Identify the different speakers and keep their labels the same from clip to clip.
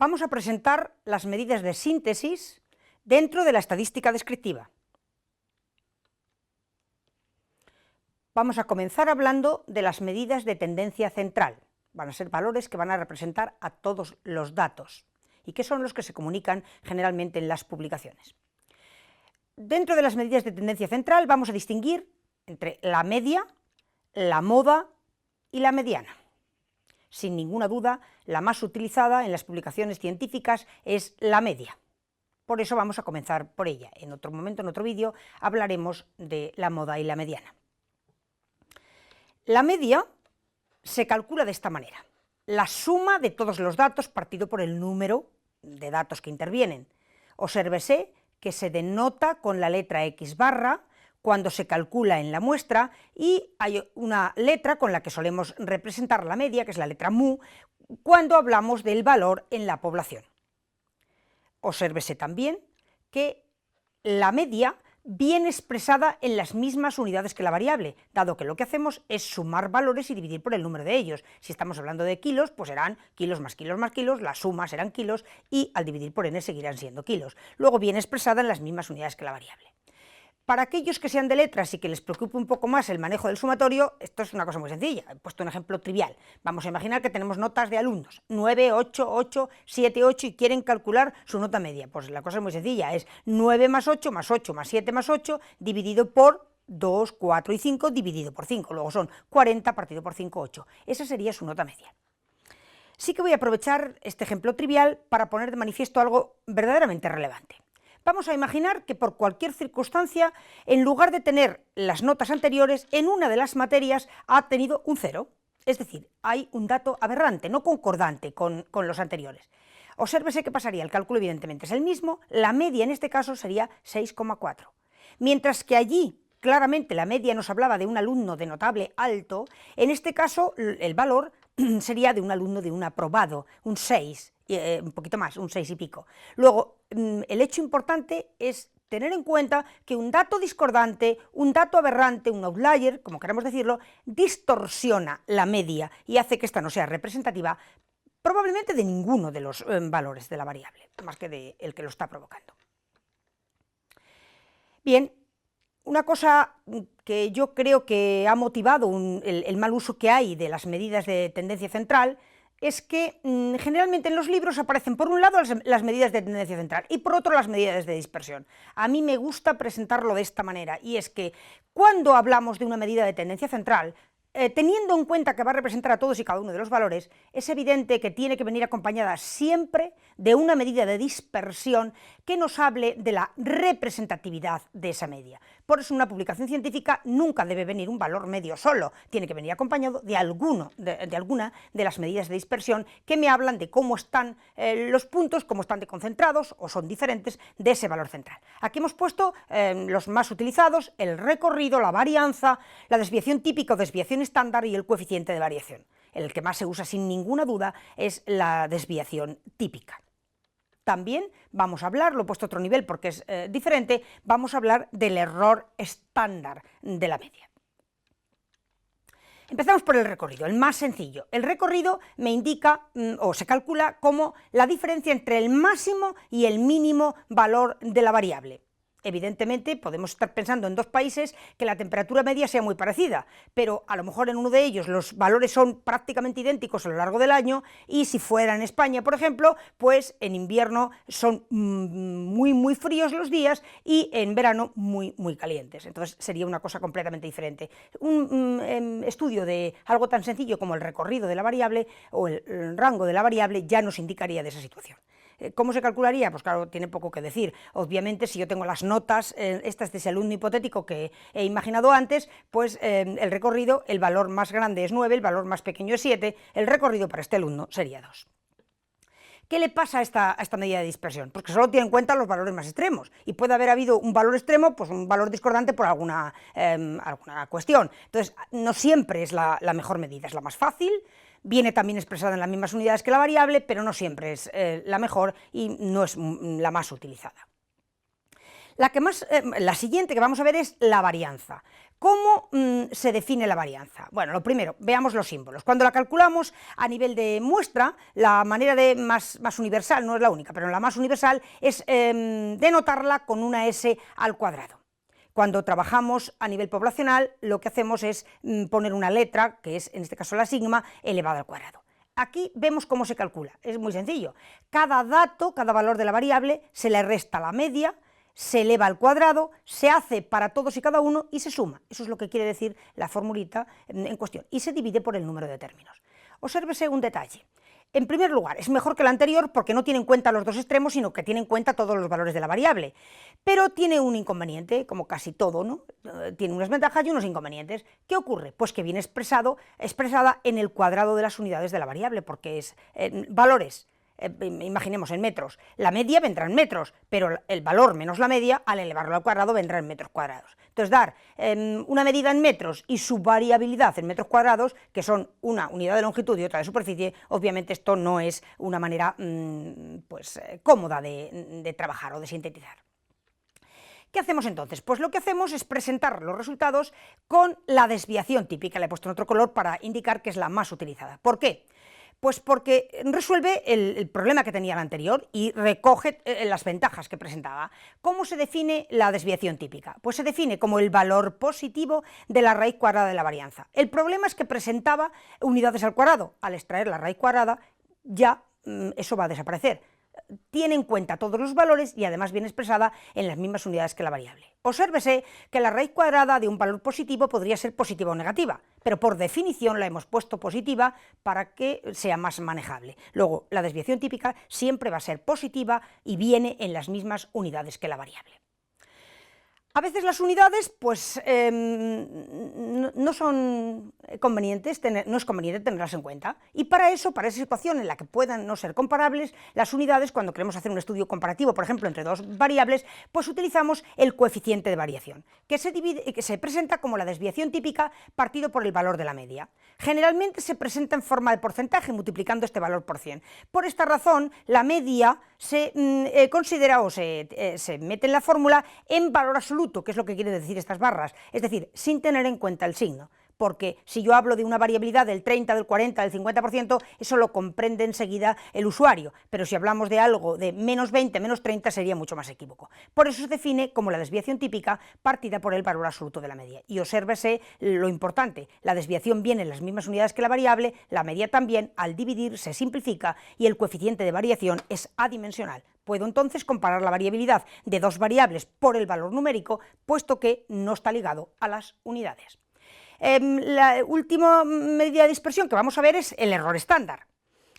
Speaker 1: vamos a presentar las medidas de síntesis dentro de la estadística descriptiva. Vamos a comenzar hablando de las medidas de tendencia central. Van a ser valores que van a representar a todos los datos y que son los que se comunican generalmente en las publicaciones. Dentro de las medidas de tendencia central vamos a distinguir entre la media, la moda y la mediana. Sin ninguna duda, la más utilizada en las publicaciones científicas es la media. Por eso vamos a comenzar por ella. En otro momento, en otro vídeo, hablaremos de la moda y la mediana. La media se calcula de esta manera: la suma de todos los datos partido por el número de datos que intervienen. Obsérvese que se denota con la letra X barra cuando se calcula en la muestra, y hay una letra con la que solemos representar la media, que es la letra mu, cuando hablamos del valor en la población. Obsérvese también que la media viene expresada en las mismas unidades que la variable, dado que lo que hacemos es sumar valores y dividir por el número de ellos. Si estamos hablando de kilos, pues serán kilos más kilos más kilos, la suma serán kilos y al dividir por n seguirán siendo kilos. Luego viene expresada en las mismas unidades que la variable. Para aquellos que sean de letras y que les preocupe un poco más el manejo del sumatorio, esto es una cosa muy sencilla. He puesto un ejemplo trivial. Vamos a imaginar que tenemos notas de alumnos, 9, 8, 8, 7, 8, y quieren calcular su nota media. Pues la cosa es muy sencilla, es 9 más 8 más 8 más 7 más 8 dividido por 2, 4 y 5 dividido por 5. Luego son 40 partido por 5, 8. Esa sería su nota media. Sí que voy a aprovechar este ejemplo trivial para poner de manifiesto algo verdaderamente relevante. Vamos a imaginar que por cualquier circunstancia, en lugar de tener las notas anteriores, en una de las materias ha tenido un 0. Es decir, hay un dato aberrante, no concordante con los anteriores. Obsérvese qué pasaría, el cálculo evidentemente es el mismo, la media en este caso sería 6,4. Mientras que allí, claramente la media nos hablaba de un alumno de notable alto, en este caso el valor sería de un alumno de un aprobado, un 6, un poquito más, un 6 y pico. Luego, el hecho importante es tener en cuenta que un dato discordante, un dato aberrante, un outlier, como queramos decirlo, distorsiona la media y hace que esta no sea representativa probablemente de ninguno de los valores de la variable, más que del que lo está provocando. Bien, una cosa que yo creo que ha motivado el mal uso que hay de las medidas de tendencia central es que generalmente en los libros aparecen por un lado las medidas de tendencia central y por otro las medidas de dispersión. A mí me gusta presentarlo de esta manera, y es que cuando hablamos de una medida de tendencia central, teniendo en cuenta que va a representar a todos y cada uno de los valores, es evidente que tiene que venir acompañada siempre de una medida de dispersión que nos hable de la representatividad de esa media. Por eso en una publicación científica nunca debe venir un valor medio solo, tiene que venir acompañado de alguna de las medidas de dispersión que me hablan de cómo están los puntos, cómo están deconcentrados o son diferentes de ese valor central. Aquí hemos puesto los más utilizados: el recorrido, la varianza, la desviación típica o desviación estándar y el coeficiente de variación. El que más se usa sin ninguna duda es la desviación típica. También vamos a hablar, lo he puesto a otro nivel porque es diferente, vamos a hablar del error estándar de la media. Empezamos por el recorrido, el más sencillo. El recorrido me indica o se calcula como la diferencia entre el máximo y el mínimo valor de la variable. Evidentemente podemos estar pensando en dos países que la temperatura media sea muy parecida, pero a lo mejor en uno de ellos los valores son prácticamente idénticos a lo largo del año, y si fuera en España, por ejemplo, pues en invierno son muy fríos los días y en verano muy calientes. Entonces sería una cosa completamente diferente. Un estudio de algo tan sencillo como el recorrido de la variable o el rango de la variable ya nos indicaría de esa situación. ¿Cómo se calcularía? Pues claro, tiene poco que decir. Obviamente, si yo tengo las notas, estas de ese alumno hipotético que he imaginado antes, pues el recorrido, el valor más grande es 9, el valor más pequeño es 7, el recorrido para este alumno sería 2. ¿Qué le pasa a esta medida de dispersión? Pues que solo tiene en cuenta los valores más extremos, y puede haber habido un valor extremo, pues un valor discordante por alguna cuestión. Entonces, no siempre es la mejor medida, es la más fácil. Viene también expresada en las mismas unidades que la variable, pero no siempre es la mejor y no es la más utilizada. La siguiente que vamos a ver es la varianza. ¿Cómo se define la varianza? Bueno, lo primero, veamos los símbolos. Cuando la calculamos a nivel de muestra, la manera más universal, no es la única, pero la más universal es denotarla con una S al cuadrado. Cuando trabajamos a nivel poblacional, lo que hacemos es poner una letra, que es en este caso la sigma, elevada al cuadrado. Aquí vemos cómo se calcula, es muy sencillo. Cada dato, cada valor de la variable, se le resta la media, se eleva al cuadrado, se hace para todos y cada uno y se suma. Eso es lo que quiere decir la formulita en cuestión. Y se divide por el número de términos. Obsérvese un detalle. En primer lugar, es mejor que el anterior porque no tiene en cuenta los dos extremos, sino que tiene en cuenta todos los valores de la variable. Pero tiene un inconveniente, como casi todo, ¿no? Tiene unas ventajas y unos inconvenientes. ¿Qué ocurre? Pues que viene expresada en el cuadrado de las unidades de la variable, porque es valores. Imaginemos en metros, la media vendrá en metros, pero el valor menos la media, al elevarlo al cuadrado, vendrá en metros cuadrados. Entonces, dar una medida en metros y su variabilidad en metros cuadrados, que son una unidad de longitud y otra de superficie, obviamente esto no es una manera cómoda de trabajar o de sintetizar. ¿Qué hacemos entonces? Pues lo que hacemos es presentar los resultados con la desviación típica. Le he puesto en otro color para indicar que es la más utilizada. ¿Por qué? Pues porque resuelve el problema que tenía el anterior y recoge las ventajas que presentaba. ¿Cómo se define la desviación típica? Pues se define como el valor positivo de la raíz cuadrada de la varianza. El problema es que presentaba unidades al cuadrado. Al extraer la raíz cuadrada ya eso va a desaparecer. Tiene en cuenta todos los valores y además viene expresada en las mismas unidades que la variable. Obsérvese que la raíz cuadrada de un valor positivo podría ser positiva o negativa, pero por definición la hemos puesto positiva para que sea más manejable. Luego, la desviación típica siempre va a ser positiva y viene en las mismas unidades que la variable. A veces las unidades no son convenientes, no es conveniente tenerlas en cuenta, y para esa situación en la que puedan no ser comparables, las unidades, cuando queremos hacer un estudio comparativo, por ejemplo, entre dos variables, pues utilizamos el coeficiente de variación, que se presenta como la desviación típica partido por el valor de la media. Generalmente se presenta en forma de porcentaje, multiplicando este valor por 100. Por esta razón, la media se considera o se mete en la fórmula en valor absoluto, que es lo que quiere decir estas barras, es decir, sin tener en cuenta el signo, porque si yo hablo de una variabilidad del 30, del 40, del 50%, eso lo comprende enseguida el usuario, pero si hablamos de algo de menos 20, menos 30, sería mucho más equívoco. Por eso se define como la desviación típica partida por el valor absoluto de la media. Y obsérvese lo importante, la desviación viene en las mismas unidades que la variable, la media también, al dividir se simplifica y el coeficiente de variación es adimensional. Puedo entonces comparar la variabilidad de dos variables por el valor numérico, puesto que no está ligado a las unidades. La última medida de dispersión que vamos a ver es el error estándar.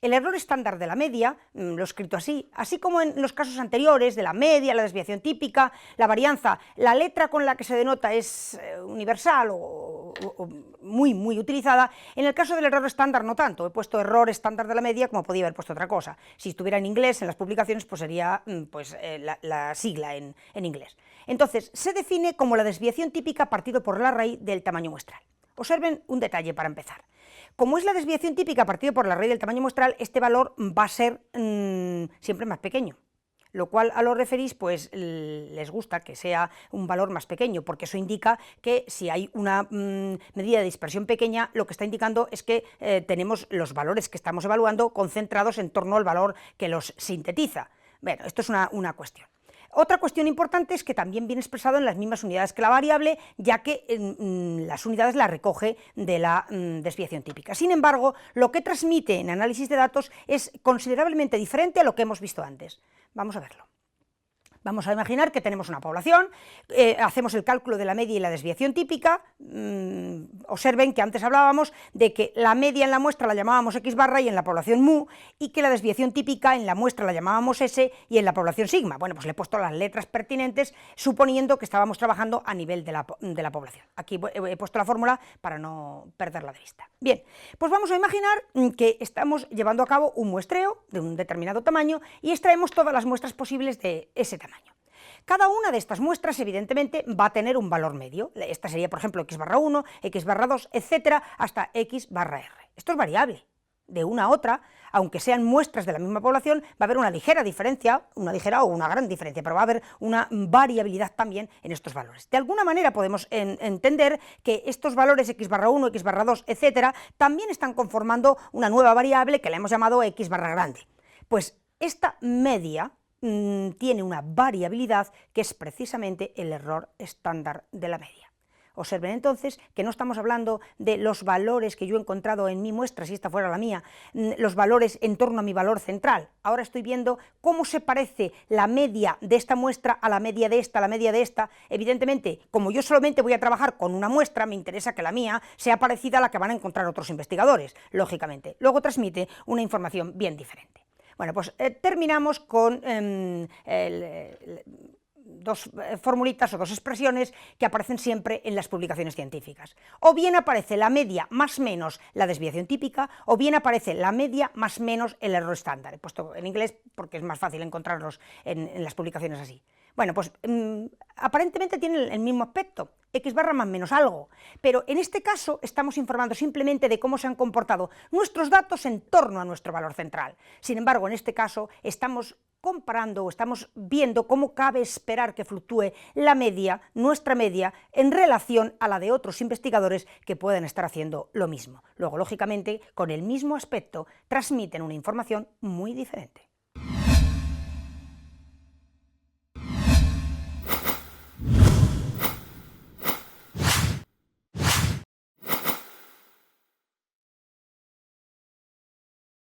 Speaker 1: El error estándar de la media, lo he escrito así como en los casos anteriores de la media, la desviación típica, la varianza, la letra con la que se denota es universal o muy utilizada. En el caso del error estándar no tanto, he puesto error estándar de la media como podía haber puesto otra cosa. Si estuviera en inglés en las publicaciones pues sería la sigla en inglés. Entonces se define como la desviación típica partido por la raíz del tamaño muestral. Observen un detalle para empezar. Como es la desviación típica partido por la raíz del tamaño muestral, este valor va a ser siempre más pequeño, lo cual a los referís pues les gusta que sea un valor más pequeño, porque eso indica que si hay una medida de dispersión pequeña, lo que está indicando es que tenemos los valores que estamos evaluando concentrados en torno al valor que los sintetiza. Bueno, esto es una cuestión. Otra cuestión importante es que también viene expresado en las mismas unidades que la variable, ya que las unidades las recoge de la desviación típica. Sin embargo, lo que transmite en análisis de datos es considerablemente diferente a lo que hemos visto antes. Vamos a verlo. Vamos a imaginar que tenemos una población, hacemos el cálculo de la media y la desviación típica. Observen que antes hablábamos de que la media en la muestra la llamábamos x barra y en la población mu, y que la desviación típica en la muestra la llamábamos s y en la población sigma. Bueno, pues le he puesto las letras pertinentes suponiendo que estábamos trabajando a nivel de la población. Aquí he puesto la fórmula para no perderla de vista. Bien, pues vamos a imaginar que estamos llevando a cabo un muestreo de un determinado tamaño y extraemos todas las muestras posibles de ese tamaño. Cada una de estas muestras, evidentemente, va a tener un valor medio. Esta sería, por ejemplo, x barra 1, x barra 2, etcétera, hasta x barra r. Esto es variable. de una a otra, aunque sean muestras de la misma población, va a haber una ligera diferencia, una ligera o una gran diferencia, pero va a haber una variabilidad también en estos valores. De alguna manera podemos entender que estos valores x/1, x/2, etcétera, también están conformando una nueva variable que la hemos llamado x/grande. Pues esta media tiene una variabilidad que es precisamente el error estándar de la media. Observen entonces que no estamos hablando de los valores que yo he encontrado en mi muestra, si esta fuera la mía, los valores en torno a mi valor central. Ahora estoy viendo cómo se parece la media de esta muestra a la media de esta, a la media de esta. Evidentemente, como yo solamente voy a trabajar con una muestra, me interesa que la mía sea parecida a la que van a encontrar otros investigadores, lógicamente. Luego transmite una información bien diferente. Bueno, pues terminamos con dos formulitas o dos expresiones que aparecen siempre en las publicaciones científicas. O bien aparece la media más menos la desviación típica, o bien aparece la media más menos el error estándar. He puesto en inglés porque es más fácil encontrarlos en las publicaciones así. Bueno, pues aparentemente tienen el mismo aspecto, x barra más menos algo, pero en este caso estamos informando simplemente de cómo se han comportado nuestros datos en torno a nuestro valor central. Sin embargo, en este caso estamos comparando o estamos viendo cómo cabe esperar que fluctúe la media, nuestra media, en relación a la de otros investigadores que pueden estar haciendo lo mismo. Luego, lógicamente, con el mismo aspecto, transmiten una información muy diferente.